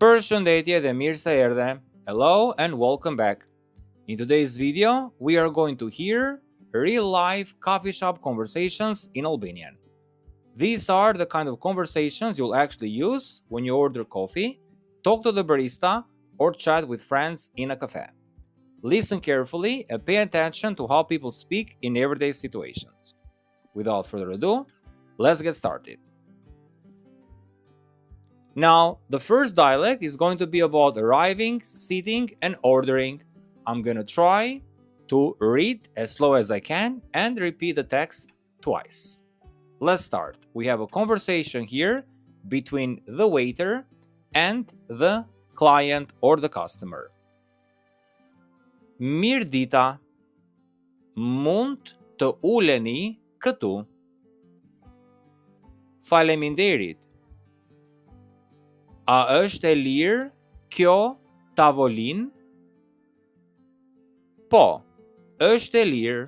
Përshëndetje dhe mirë se erdhe. Hello and welcome back. In today's video, we are going to hear real-life coffee shop conversations in Albanian. These are the kind of conversations you'll actually use when you order coffee, talk to the barista, or chat with friends in a cafe. Listen carefully and pay attention to how people speak in everyday situations. Without further ado, let's get started. Now, the first dialect is going to be about arriving, sitting, and ordering. I'm going to try to read as slow as I can and repeat the text twice. Let's start. We have a conversation here between the waiter and the client or the customer. Mirë dita, mund të uleni këtu? Faleminderit. A është e lirë kjo tavolin? Po, është e lirë.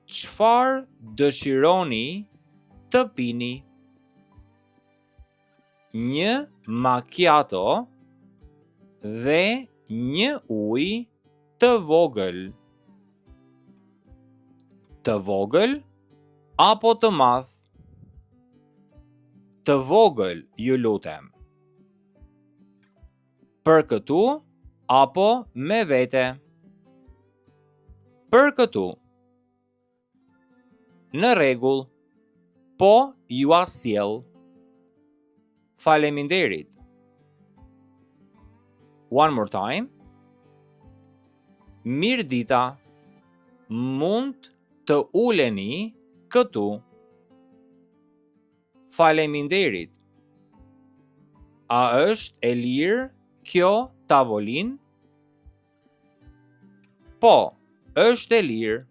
Çfarë dëshironi të pini? Një macchiato dhe një ujë të vogël. Të vogël apo të madh? Të vogël, ju lutem. Për këtu apo me vete? Për këtu. Në rregull. Po ju asjell. Faleminderit. One more time. Mirë dita. Mund të uleni këtu? Faleminderit. A është e lirë kjo tavolin? Po, është e lirë.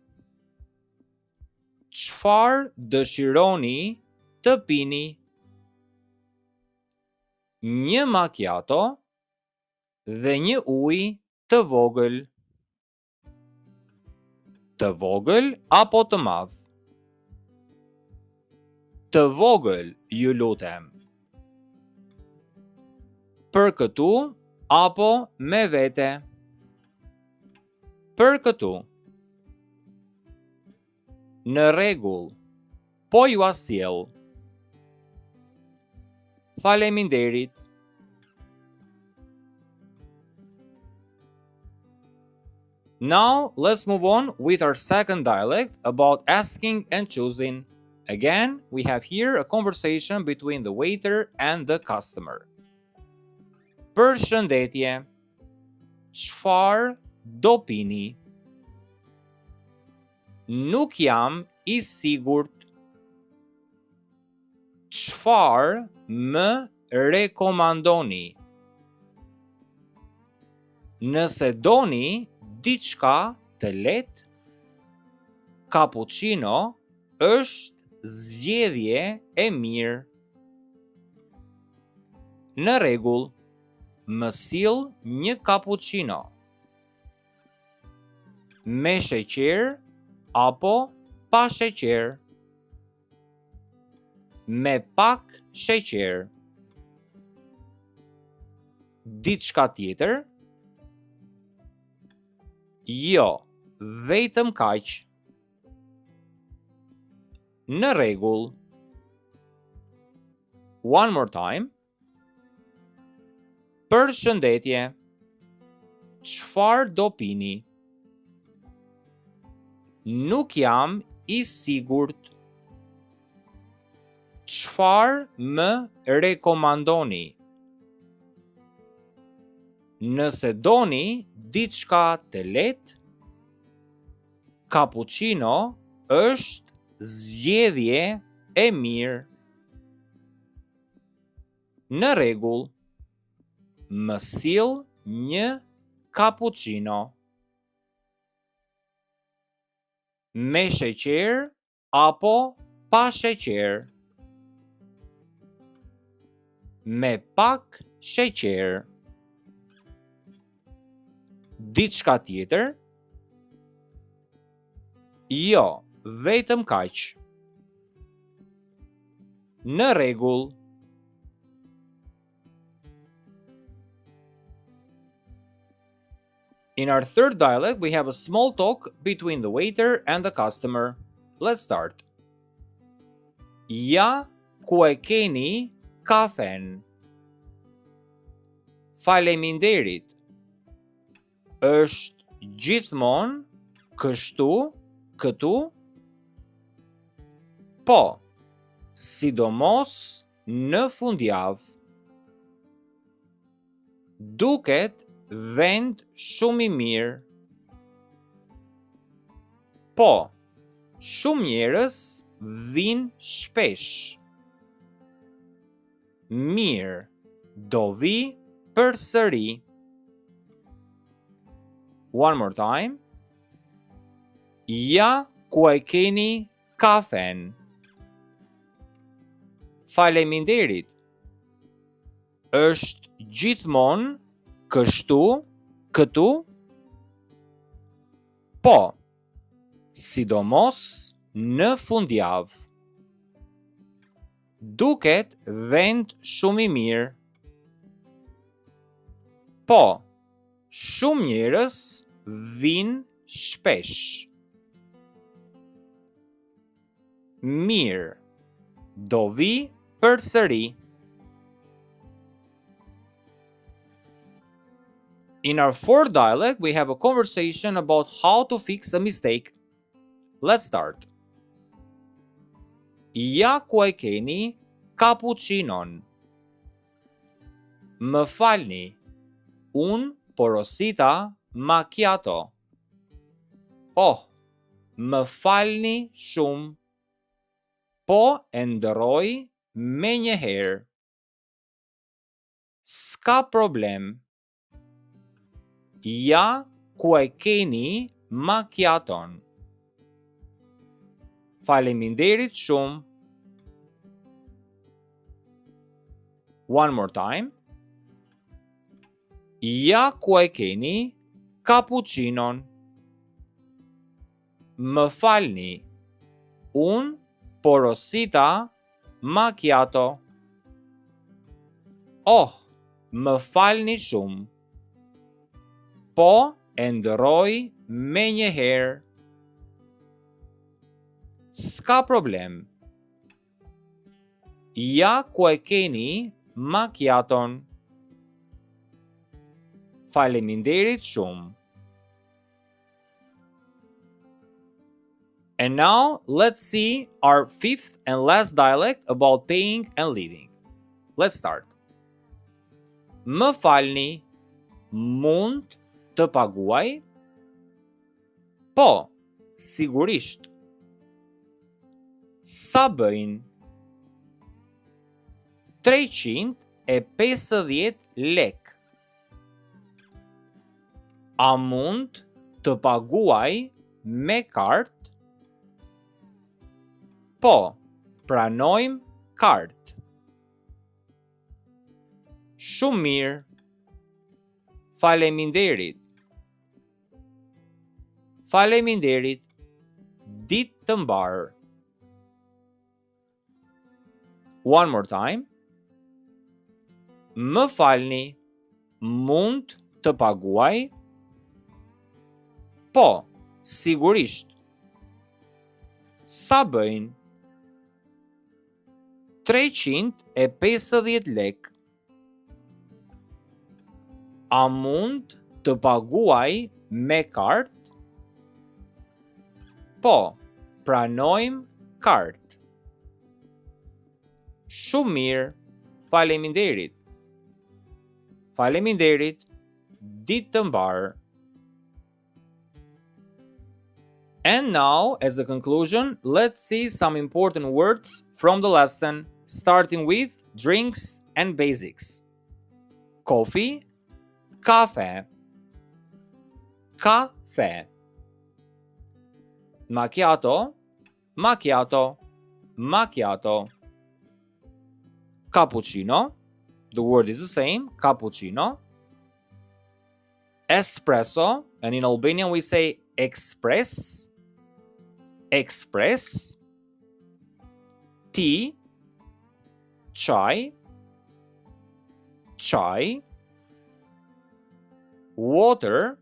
Çfarë dëshironi të pini? Një macchiato dhe një ujë të vogël. Të vogël apo të madh? Të vogël, ju lutem. Për këtu apo me vete? Për këtu. Në rregull. Po ju asjell. Faleminderit. Now, let's move on with our second dialect about asking and choosing. Again, we have here a conversation between the waiter and the customer. Përshëndetje. Çfarë do pini? Nuk jam I sigurt. Çfarë më rekomandoni? Nëse doni diçka të lehtë, cappuccino është zgjedhje e mirë. Në rregull, më sill një cappuccino. Me sheqer apo pa sheqer? Me pak sheqer. Diçka tjetër? Jo, vetëm kaq. Në rregull. One more time. Përshëndetje. Çfarë do pini? Nuk jam I sigurt. Çfarë më rekomandoni? Nëse doni diçka të lehtë, cappuccino është zgjedhje e mirë. Në rregull. Më sill një cappuccino. Me sheqer apo pa sheqer? Me pak sheqer. Diçka tjetër? Jo, vetëm kaq. Në rregull. In our third dialect, we have a small talk between the waiter and the customer. Let's start. Ja ku e keni kafen? Faleminderit. Është gjithmonë kështu, këtu? Po, sidomos në fundjavë. Duket vend shumë i mirë. Po, shumë njerëz vijnë shpesh. Mirë, do vi përsëri. One more time. Ja ku e keni kafen? Faleminderit. Është gjithmonë kështu, këtu? Po, sidomos në fundjavë. Duket vend shumë i mirë. Po, shumë njerëz vijnë shpesh. Mirë, do vi përsëri. In our fourth dialect, we have a conversation about how to fix a mistake. Let's start. Ja ku e keni cappuccinon? Më falni, unë porosita macchiato. Oh, më falni shumë. Po e ndërroj menjëherë. S'ka problem. Ja ku e keni macchiaton? Faleminderit shumë. One more time. Ja ku e keni cappuccinon? Më falni, unë porosita macchiato. Oh, më falni shumë. Po e ndërroj menjëherë. S'ka problem. Ja ku e keni macchiaton? Faleminderit shumë. And now let's see our fifth and last dialect about paying and leaving. Let's start. Më falni, mund të paguaj? Po, sigurisht. Sa bëjnë? 350 lek. A mund të paguaj me kartë? Po, pranojmë kartë. Shumë mirë. Faleminderit. Faleminderit. Ditë të mbarë. One more time. Më falni, mund të paguaj? Po, sigurisht. Sa bëjnë? 350 lek. A mund të paguaj me kartë? Po, pranojmë kartë. Shumë mirë. Faleminderit. Faleminderit. Ditë të mbarë. And now, as a conclusion, let's see some important words from the lesson, starting with drinks and basics. Coffee, cafe. Cafe. Macchiato, macchiato, macchiato. Cappuccino, the word is the same, cappuccino. Espresso, and in Albanian we say express. Express. Tea, chai, chai. Water,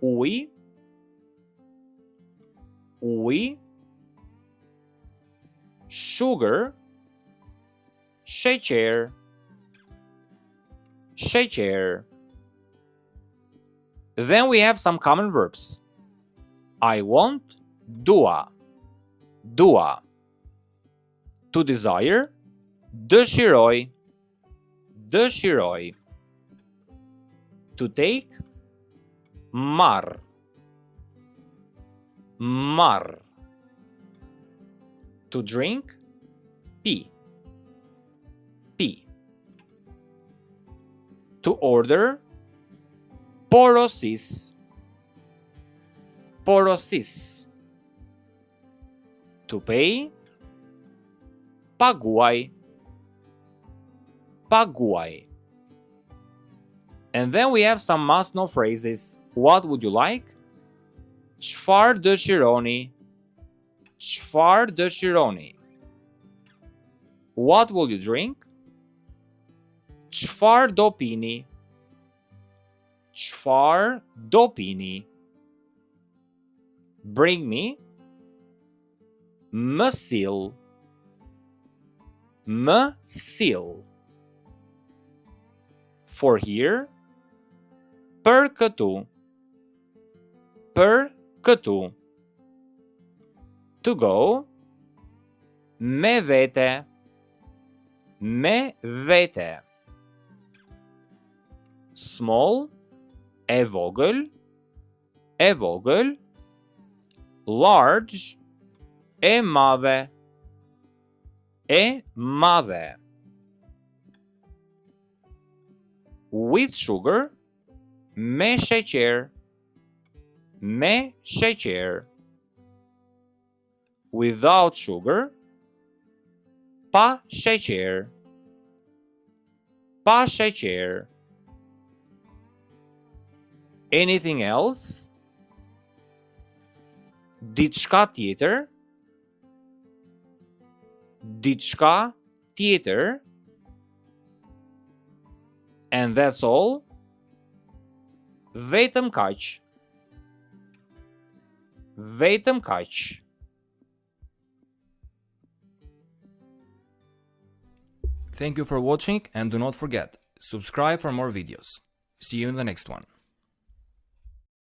ujë, ujë, sugar, sheqer, sheqer. Then we have some common verbs. I want, dua, dua. To desire, dëshiroj, dëshiroj. To take, marr, marr. To drink, pi, pi. To order, porosis, porosis. To pay, paguaj, paguaj. And then we have some must-know phrases. What would you like? Çfarë dëshironi? Çfarë dëshironi? What will you drink? Çfarë do pini? Çfarë do pini? Bring me. Më sill. Më sill. For here. Për këtu. Për këtu. To go. Me vete. Me vete. Small. E vogël. E vogël. Large. E madhe. E madhe. With sugar. Me sheqer. Me sheqer. Without sugar. Pa sheqer. Pa sheqer. Anything else? Diçka tjetër? Diçka tjetër? And that's all? Vetëm kaq. Vetëm kaq. Thank you for watching and do not forget, subscribe for more videos. See you in the next one.